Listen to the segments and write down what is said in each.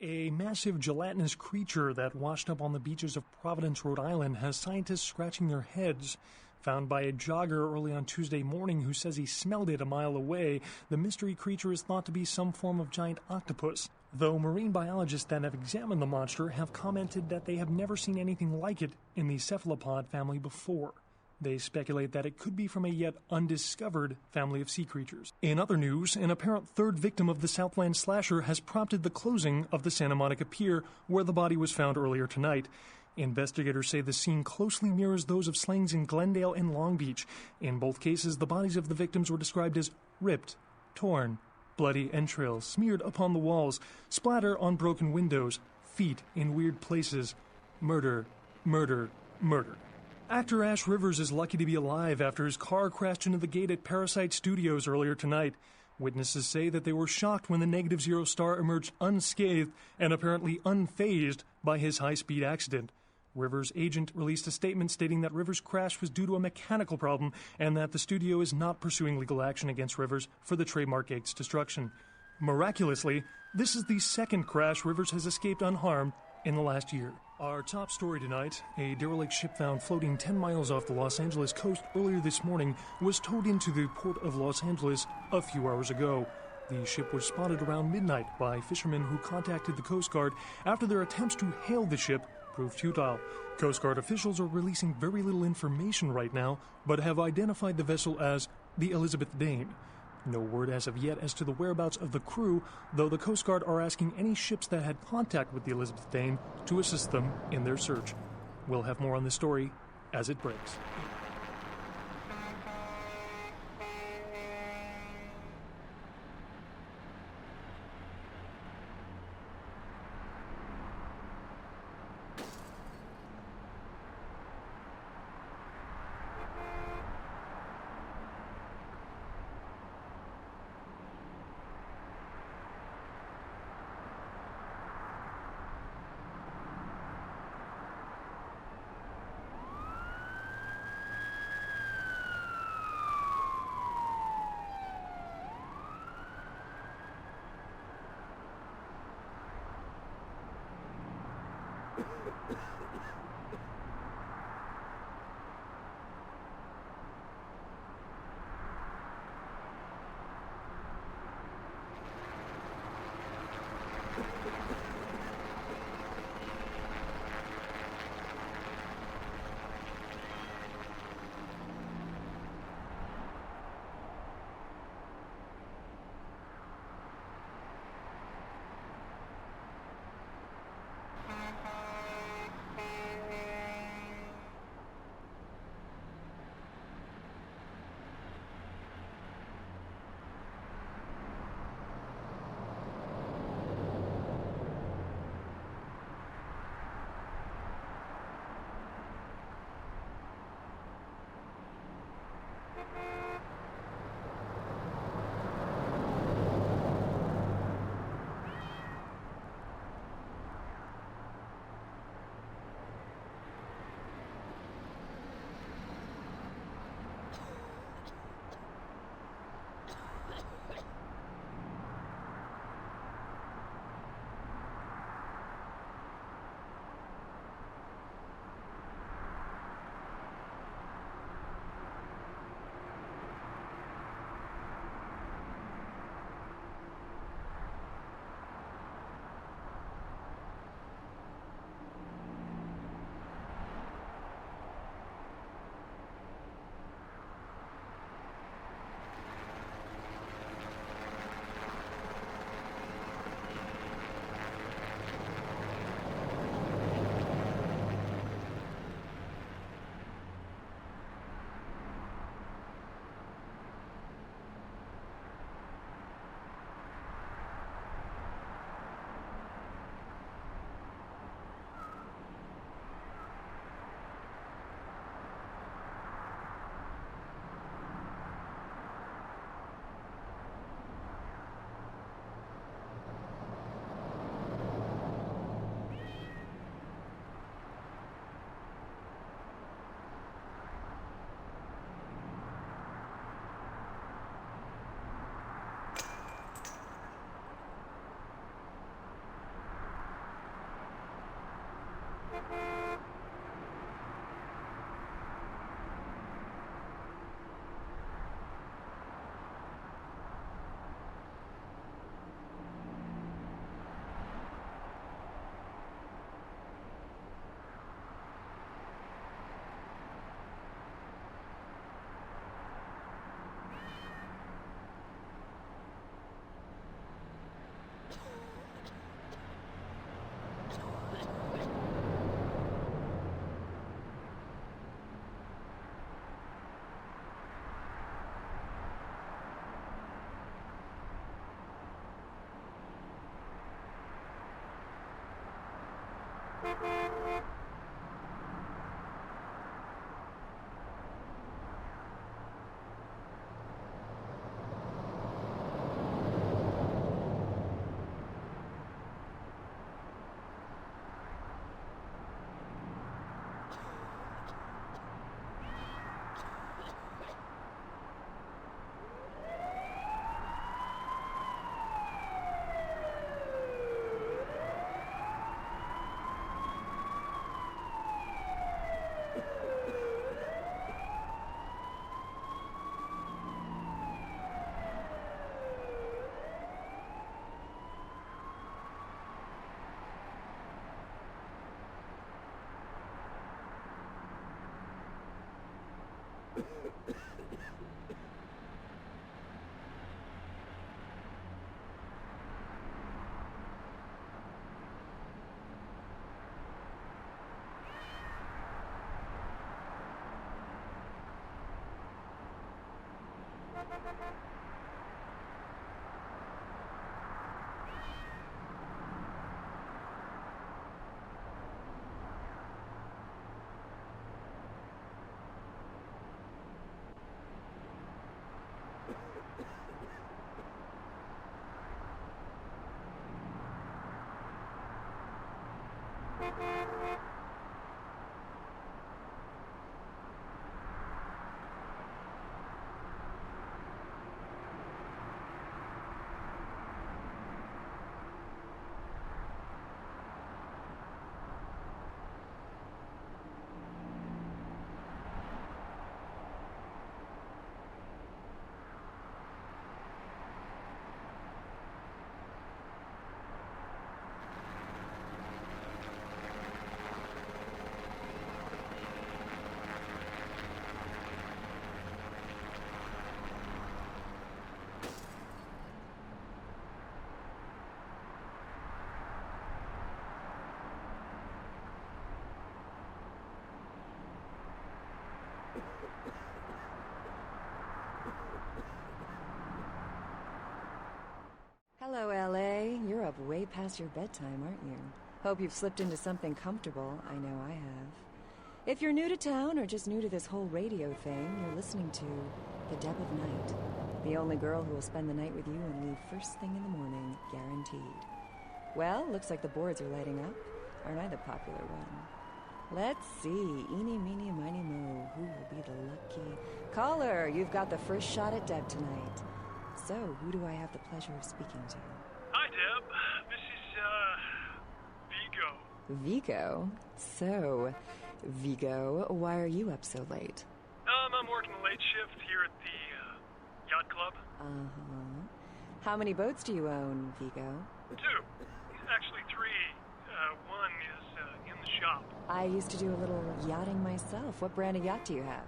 A massive gelatinous creature that washed up on the beaches of Providence, Rhode Island, has scientists scratching their heads. Found by a jogger early on Tuesday morning who says he smelled it a mile away, the mystery creature is thought to be some form of giant octopus, though marine biologists that have examined the monster have commented that they have never seen anything like it in the cephalopod family before. They speculate that it could be from a yet undiscovered family of sea creatures. In other news, an apparent third victim of the Southland slasher has prompted the closing of the Santa Monica Pier, where the body was found earlier tonight. Investigators say the scene closely mirrors those of slayings in Glendale and Long Beach. In both cases, the bodies of the victims were described as ripped, torn, bloody entrails smeared upon the walls, splatter on broken windows, feet in weird places. Murder, murder, murder. Actor Ash Rivers is lucky to be alive after his car crashed into the gate at Parasite Studios earlier tonight. Witnesses say that they were shocked when the Negative Zero star emerged unscathed and apparently unfazed by his high-speed accident. Rivers' agent released a statement stating that Rivers' crash was due to a mechanical problem and that the studio is not pursuing legal action against Rivers for the trademark gate's destruction. Miraculously, this is the second crash Rivers has escaped unharmed in the last year. Our top story tonight, a derelict ship found floating 10 miles off the Los Angeles coast earlier this morning was towed into the port of Los Angeles a few hours ago. The ship was spotted around midnight by fishermen who contacted the Coast Guard after their attempts to hail the ship proved futile. Coast Guard officials are releasing very little information right now, but have identified the vessel as the Elizabeth Dane. No word as of yet as to the whereabouts of the crew, though the Coast Guard are asking any ships that had contact with the Elizabeth Dane to assist them in their search. We'll have more on this story as it breaks. Hello, L.A. You're up way past your bedtime, aren't you? Hope you've slipped into something comfortable. I know I have. If you're new to town or just new to this whole radio thing, you're listening to The Deb of Night. The only girl who will spend the night with you and leave first thing in the morning, guaranteed. Well, looks like the boards are lighting up. Aren't I the popular one? Let's see. Eeny, meeny, miny, mo. Who will be the lucky... Caller, you've got the first shot at Deb tonight. So, who do I have the pleasure of speaking to? Hi, Deb. This is, Vigo. Vigo? So, Vigo, why are you up so late? I'm working the late shift here at the, yacht club. Uh-huh. How many boats do you own, Vigo? 2. Actually, 3. One is, in the shop. I used to do a little yachting myself. What brand of yacht do you have?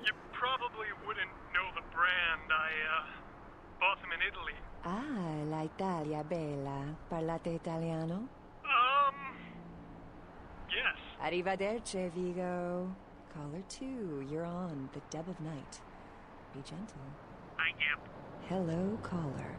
You probably wouldn't know the brand. I, bought them in Italy. Ah, la Italia bella. Parlate italiano? Yes. Arrivederci, Vigo. Caller 2, you're on The Deb of Night. Be gentle. Hi, Deb. Hello, caller.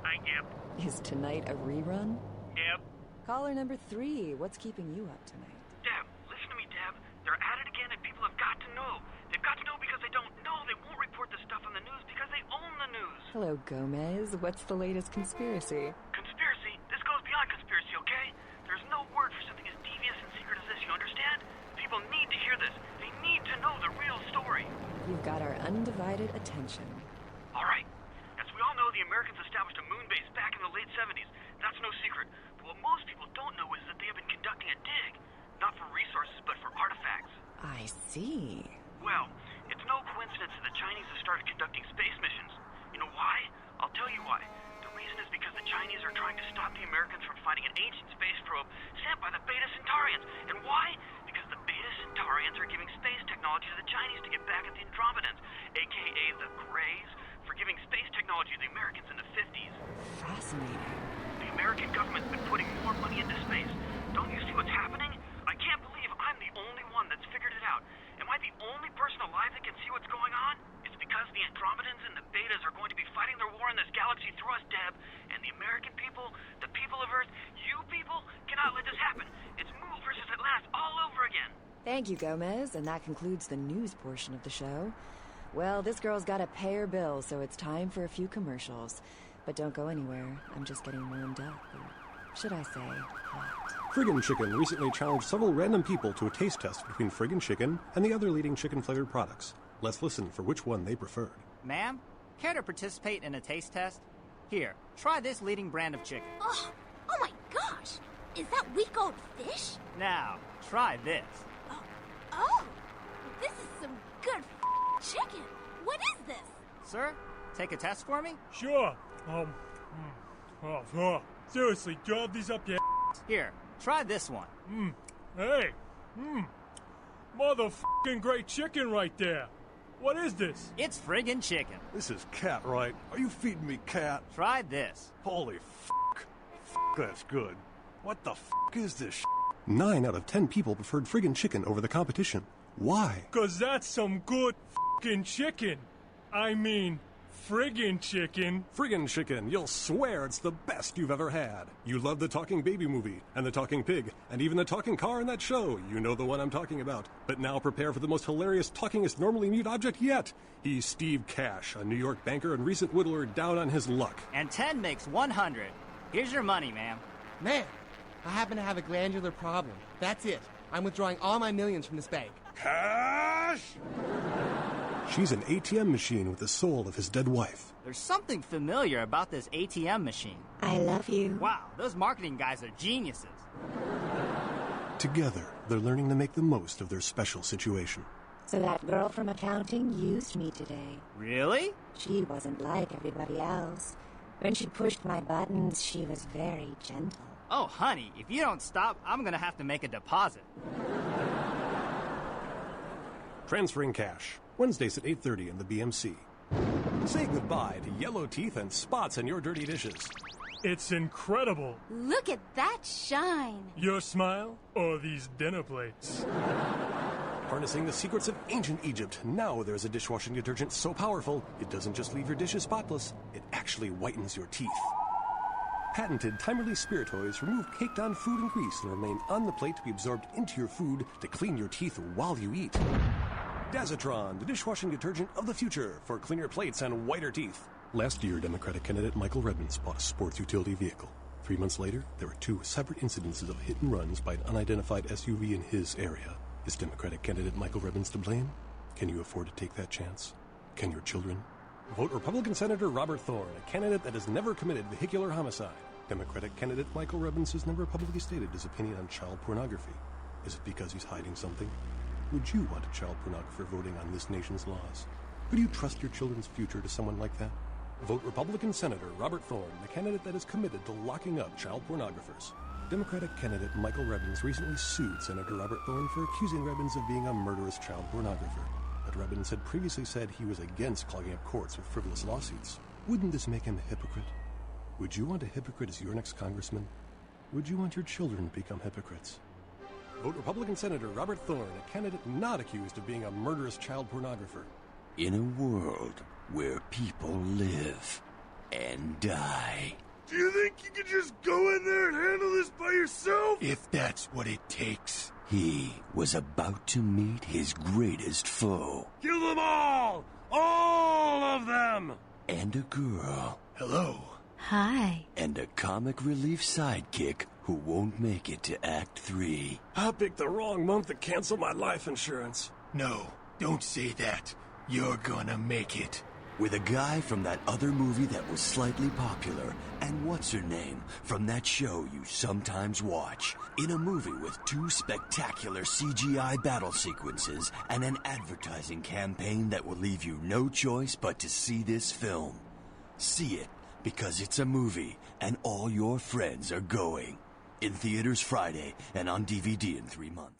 Hi, Deb. Is tonight a rerun? Deb. Caller number 3, what's keeping you up tonight? Deb, listen to me, Deb. They're at it again and people have got to know. They've got to know because they don't know. They won't report the stuff on the news because they own the news. Hello, Gomez. What's the latest conspiracy? Conspiracy? This goes beyond conspiracy, okay? There's no word for something as devious and secret as this, you understand? People need to hear this. They need to know the real story. You've got our undivided attention. All right. As we all know, the Americans established a moon base back in the late 70s. That's no secret. But what most people don't know is that they have been conducting a dig. Not for resources, but for artifacts. I see. Well, it's no coincidence that the Chinese have started conducting space missions. You know why? I'll tell you why. The reason is because the Chinese are trying to stop the Americans from finding an ancient space probe sent by the Beta Centaurians. And why? Because the Beta Centaurians are giving space technology to the Chinese to get back at the Andromedans, a.k.a. the Greys, for giving space technology to the Americans in the 50s. Fascinating. The American government's been putting more money into space. Don't you see what's happening? I can't believe I'm the only one that's figured it out. Am I the only person alive that can see what's going on? It's because the Andromedans and the Betas are going to be fighting their war in this galaxy through us, Deb. And the American people, the people of Earth, you people, cannot let this happen. Thank you, Gomez, and that concludes the news portion of the show. Well, this girl's got to pay her bills, so it's time for a few commercials. But don't go anywhere. I'm just getting warmed up. Or should I say, hot. Friggin' Chicken recently challenged several random people to a taste test between Friggin' Chicken and the other leading chicken-flavored products. Let's listen for which one they preferred. Ma'am, care to participate in a taste test? Here, try this leading brand of chicken. Oh my gosh! Is that week-old fish? Now, try this. Oh, this is some good chicken. What is this? Sir, take a test for me? Sure. Seriously, do you have these up yet? Here, try this one. Hey. Motherfucking great chicken right there. What is this? It's friggin' chicken. This is cat, right? Are you feeding me cat? Try this. Holy fuck. Fuck, that's good. What the fuck is this 9 out of 10 people preferred Friggin' Chicken over the competition. Why? 'Cause that's some good fucking chicken. I mean, friggin' chicken. Friggin' Chicken, you'll swear it's the best you've ever had. You love the talking baby movie, and the talking pig, and even the talking car in that show. You know the one I'm talking about. But now prepare for the most hilarious talkingest normally mute object yet. He's Steve Cash, a New York banker and recent whittler down on his luck. And 10 makes 100. Here's your money, ma'am. Man, I happen to have a glandular problem. That's it. I'm withdrawing all my millions from this bank. Cash! She's an ATM machine with the soul of his dead wife. There's something familiar about this ATM machine. I love you. Wow, those marketing guys are geniuses. Together, they're learning to make the most of their special situation. So that girl from accounting used me today. Really? She wasn't like everybody else. When she pushed my buttons, she was very gentle. Oh, honey, if you don't stop, I'm gonna have to make a deposit. Transferring cash. Wednesdays at 8:30 in the BMC. Say goodbye to yellow teeth and spots on your dirty dishes. It's incredible. Look at that shine. Your smile or these dinner plates? Harnessing the secrets of ancient Egypt, now there's a dishwashing detergent so powerful, it doesn't just leave your dishes spotless, it actually whitens your teeth. Patented time-release spiritoids remove caked-on food and grease and remain on the plate to be absorbed into your food to clean your teeth while you eat. Dazatron, the dishwashing detergent of the future for cleaner plates and whiter teeth. Last year, Democratic candidate Michael Redmond bought a sports utility vehicle. 3 months later, there were 2 separate incidences of hit-and-runs by an unidentified SUV in his area. Is Democratic candidate Michael Redmond to blame? Can you afford to take that chance? Can your children? Vote Republican Senator Robert Thorne, a candidate that has never committed vehicular homicide. Democratic candidate Michael Redmond has never publicly stated his opinion on child pornography. Is it because he's hiding something? Would you want a child pornographer voting on this nation's laws? Would you trust your children's future to someone like that? Vote Republican Senator Robert Thorne, the candidate that is committed to locking up child pornographers. Democratic candidate Michael Redmond recently sued Senator Robert Thorne for accusing Redmond of being a murderous child pornographer. But Redmond had previously said he was against clogging up courts with frivolous lawsuits. Wouldn't this make him a hypocrite? Would you want a hypocrite as your next congressman? Would you want your children to become hypocrites? Vote Republican Senator Robert Thorne, a candidate not accused of being a murderous child pornographer. In a world where people live and die. Do you think you could just go in there and handle this by yourself? If that's what it takes. He was about to meet his greatest foe. Kill them all! All of them! And a girl. Hello. Hi. And a comic relief sidekick who won't make it to Act 3. I picked the wrong month to cancel my life insurance. No, don't say that. You're gonna make it. With a guy from that other movie that was slightly popular, and what's-her-name from that show you sometimes watch. In a movie with 2 spectacular CGI battle sequences and an advertising campaign that will leave you no choice but to see this film. See it, because it's a movie, and all your friends are going. In theaters Friday, and on DVD in 3 months.